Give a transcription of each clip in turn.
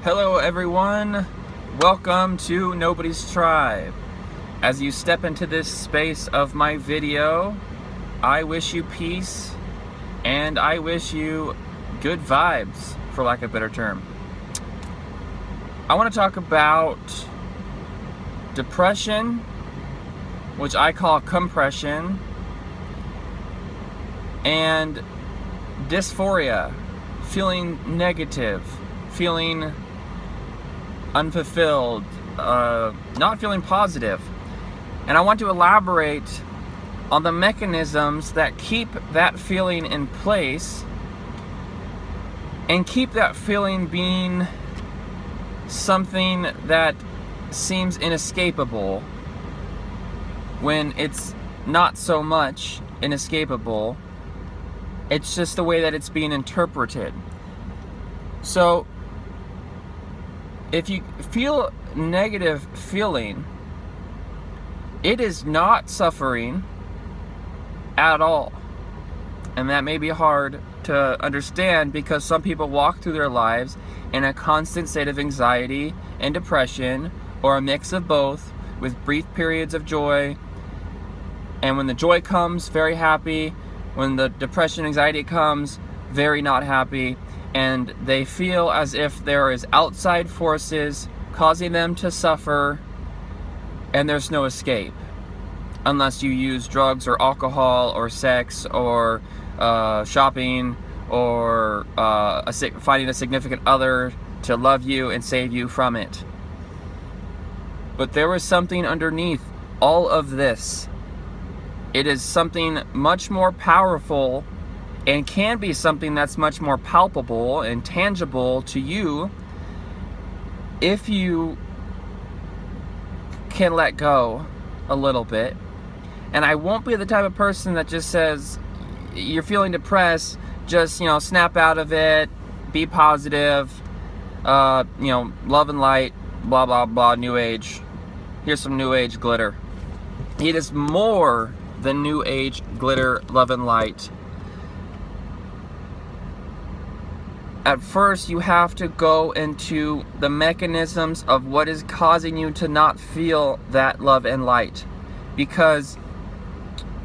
Hello everyone, welcome to Nobody's Tribe. As you step into this space of my video, I wish you peace and I wish you good vibes, for lack of a better term. I want to talk about depression, which I call compression, and dysphoria, feeling negative, feeling unfulfilled, not feeling positive. And I want to elaborate on the mechanisms that keep that feeling in place and keep that feeling being something that seems inescapable when it's not so much inescapable. It's just the way that it's being interpreted. So if you feel negative feeling, it is not suffering at all. And that may be hard to understand because some people walk through their lives in a constant state of anxiety and depression, or a mix of both, with brief periods of joy. And when the joy comes, very happy. When the depression, anxiety comes, very not happy. And they feel as if there is outside forces causing them to suffer, and there's no escape unless you use drugs or alcohol or sex or shopping or finding a significant other to love you and save you from it. But there was something underneath all of this. It is something much more powerful and can be something that's much more palpable and tangible to you if you can let go a little bit. And I won't be the type of person that just says, you're feeling depressed, just, snap out of it, be positive, love and light, blah, blah, blah, new age. Here's some new age glitter. It is more than new age glitter, love and light. At first, you have to go into the mechanisms of what is causing you to not feel that love and light. Because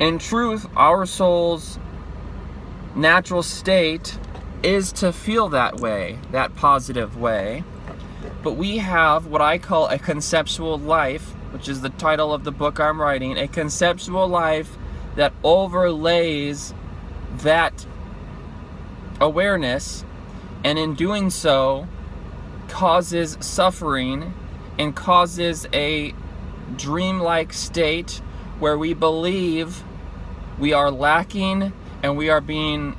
in truth, our soul's natural state is to feel that way, that positive way. But we have what I call a conceptual life, which is the title of the book I'm writing, a conceptual life that overlays that awareness, and in doing so causes suffering and causes a dreamlike state where we believe we are lacking and we are being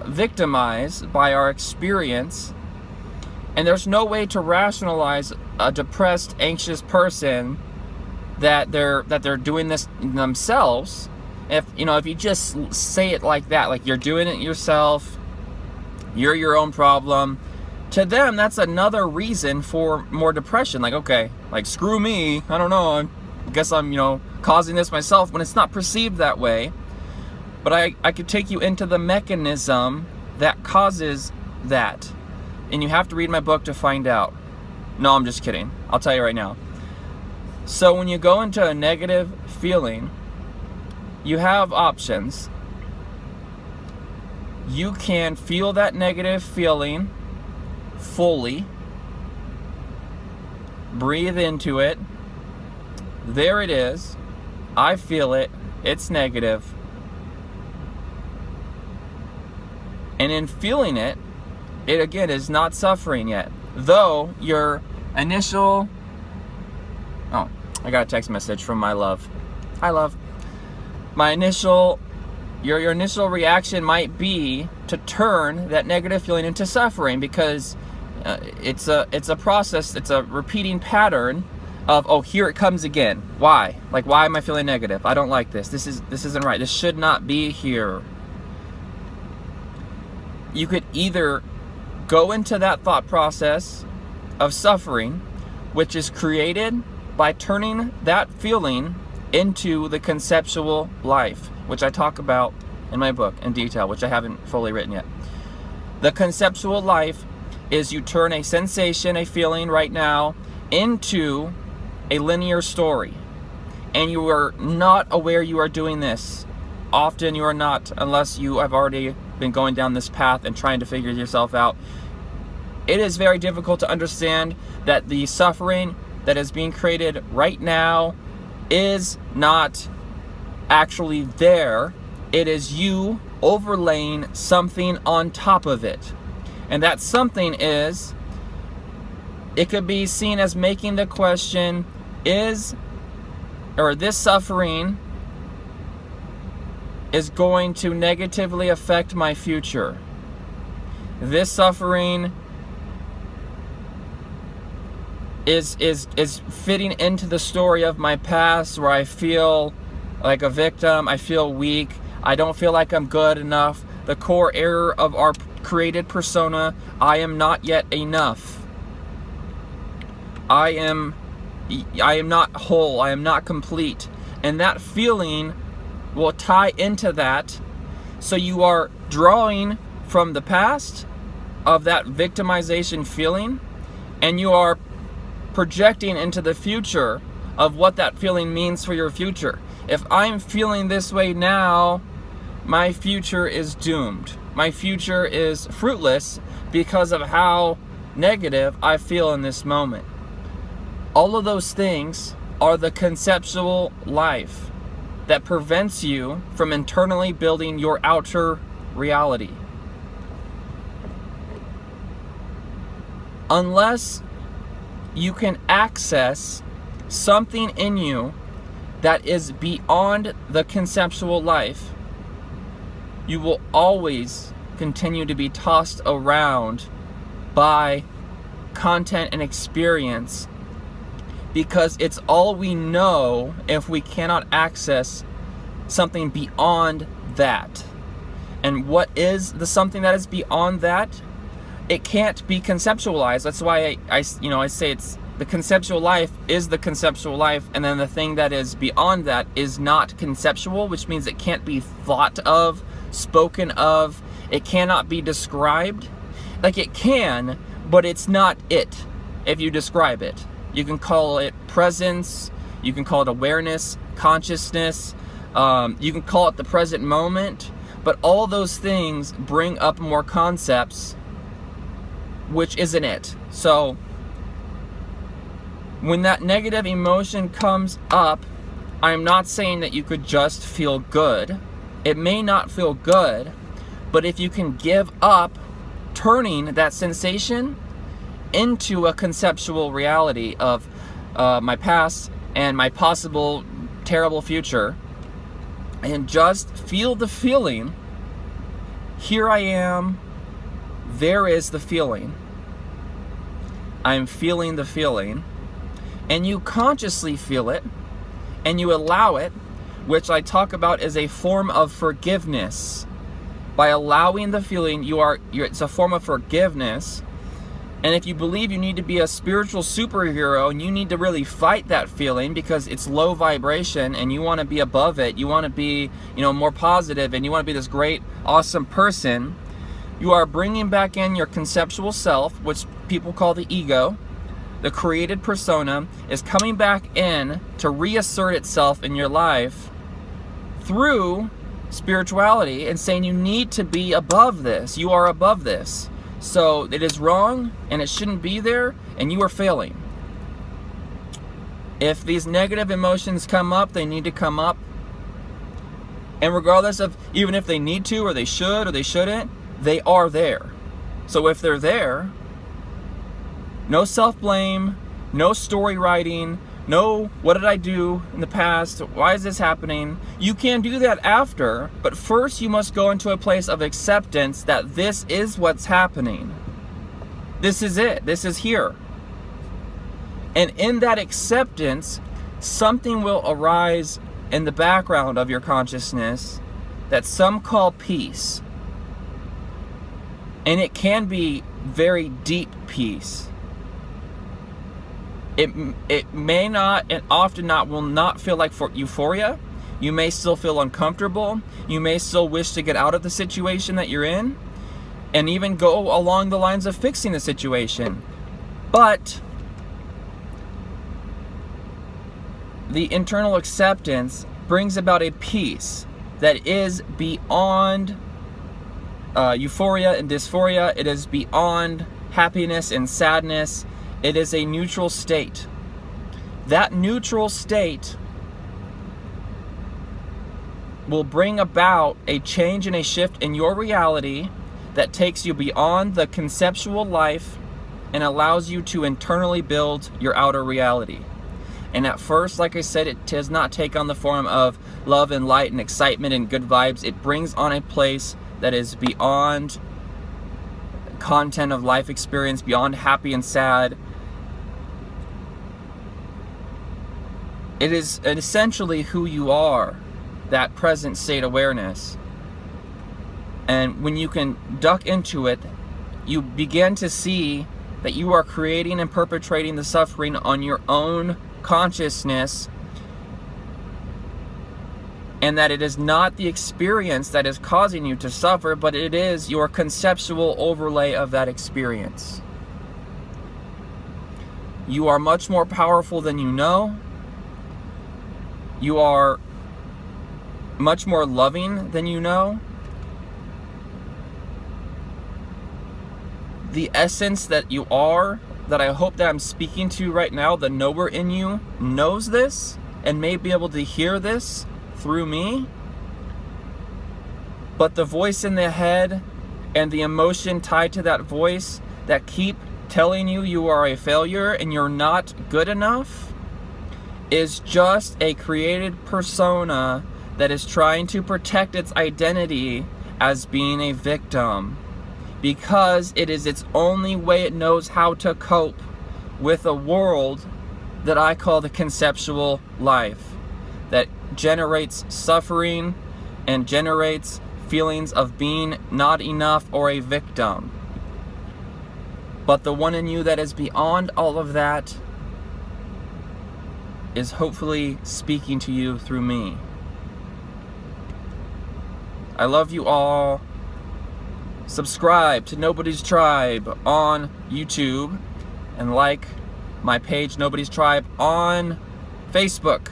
victimized by our experience. And there's no way to rationalize a depressed, anxious person that they're doing this themselves. If you just say it like that, like you're doing it yourself, you're your own problem, to them that's another reason for more depression. Like, okay, like screw me, I don't know, I guess I'm causing this myself, when it's not perceived that way. But I could take you into the mechanism that causes that, and you have to read my book to find out. No, I'm just kidding, I'll tell you right now. So when you go into a negative feeling, you have options. You can feel that negative feeling fully, breathe into it. There it is. I feel it. It's negative. And in feeling it, it again is not suffering yet. Though your initial... Oh, I got a text message from my love. Hi, love. Your initial reaction might be to turn that negative feeling into suffering, because it's a process, it's a repeating pattern of, oh, here it comes again. Why? Like, why am I feeling negative? I don't like this. This isn't right. This should not be here. You could either go into that thought process of suffering, which is created by turning that feeling into the conceptual life, which I talk about in my book in detail, which I haven't fully written yet. The conceptual life is you turn a sensation, a feeling right now, into a linear story. And you are not aware you are doing this. Often you are not, unless you have already been going down this path and trying to figure yourself out. It is very difficult to understand that the suffering that is being created right now is not actually there. It is you overlaying something on top of it. And that something is, it could be seen as making the question, this suffering is going to negatively affect my future. This suffering is fitting into the story of my past, where I feel like a victim, I feel weak, I don't feel like I'm good enough. The core error of our created persona, I am not yet enough. I am not whole, I am not complete. And that feeling will tie into that. So you are drawing from the past of that victimization feeling, and you are projecting into the future of what that feeling means for your future. If I'm feeling this way now, my future is doomed. My future is fruitless because of how negative I feel in this moment. All of those things are the conceptual life that prevents you from internally building your outer reality. Unless you can access something in you that is beyond the conceptual life, you will always continue to be tossed around by content and experience, because it's all we know if we cannot access something beyond that. And what is the something that is beyond that? It can't be conceptualized. That's why I say it's the conceptual life is the conceptual life, and then the thing that is beyond that is not conceptual, which means it can't be thought of, spoken of. It cannot be described. Like, it can, but it's not it if you describe it. You can call it presence, you can call it awareness, consciousness, you can call it the present moment, but all those things bring up more concepts, which isn't it. So when that negative emotion comes up, I'm not saying that you could just feel good. It may not feel good, but if you can give up turning that sensation into a conceptual reality of my past and my possible terrible future, and just feel the feeling. Here I am, there is the feeling, I'm feeling the feeling, and you consciously feel it, and you allow it, which I talk about as a form of forgiveness. By allowing the feeling, it's a form of forgiveness. And if you believe you need to be a spiritual superhero and you need to really fight that feeling because it's low vibration and you want to be above it, you want to be, more positive, and you want to be this great, awesome person, you are bringing back in your conceptual self, which people call the ego. The created persona is coming back in to reassert itself in your life through spirituality and saying you need to be above this. You are above this. So it is wrong and it shouldn't be there, and you are failing. If these negative emotions come up, they need to come up. And regardless of even if they need to or they should or they shouldn't, they are there. So if they're there, no self-blame, no story writing, no what did I do in the past, why is this happening? You can do that after, but first you must go into a place of acceptance that this is what's happening. This is it. This is here. And in that acceptance, something will arise in the background of your consciousness that some call peace. And it can be very deep peace. It may not, and often not, will not feel like euphoria. You may still feel uncomfortable. You may still wish to get out of the situation that you're in. and even go along the lines of fixing the situation. But the internal acceptance brings about a peace that is beyond euphoria and dysphoria. It is beyond happiness and sadness. It is a neutral state. That neutral state will bring about a change and a shift in your reality that takes you beyond the conceptual life and allows you to internally build your outer reality. And at first, like I said, it does not take on the form of love and light and excitement and good vibes. It brings on a place that is beyond content of life experience, beyond happy and sad. It is essentially who you are, that present state awareness. And when you can duck into it, you begin to see that you are creating and perpetrating the suffering on your own consciousness, and that it is not the experience that is causing you to suffer, but it is your conceptual overlay of that experience. You are much more powerful than you know. You are much more loving than you know. The essence that you are, that I hope that I'm speaking to right now, the knower in you knows this and may be able to hear this through me. But the voice in the head and the emotion tied to that voice that keep telling you you are a failure and you're not good enough is just a created persona that is trying to protect its identity as being a victim, because it is its only way it knows how to cope with a world that I call the conceptual life, that generates suffering and generates feelings of being not enough or a victim. But the one in you that is beyond all of that is hopefully speaking to you through me. I love you all. Subscribe to Nobody's Tribe on YouTube and like my page Nobody's Tribe on Facebook,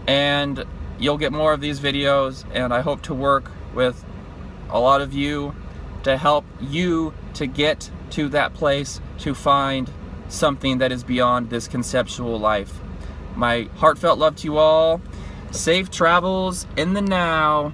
and you'll get more of these videos, and I hope to work with a lot of you to help you to get to that place to find something that is beyond this conceptual life. My heartfelt love to you all. Safe travels in the now.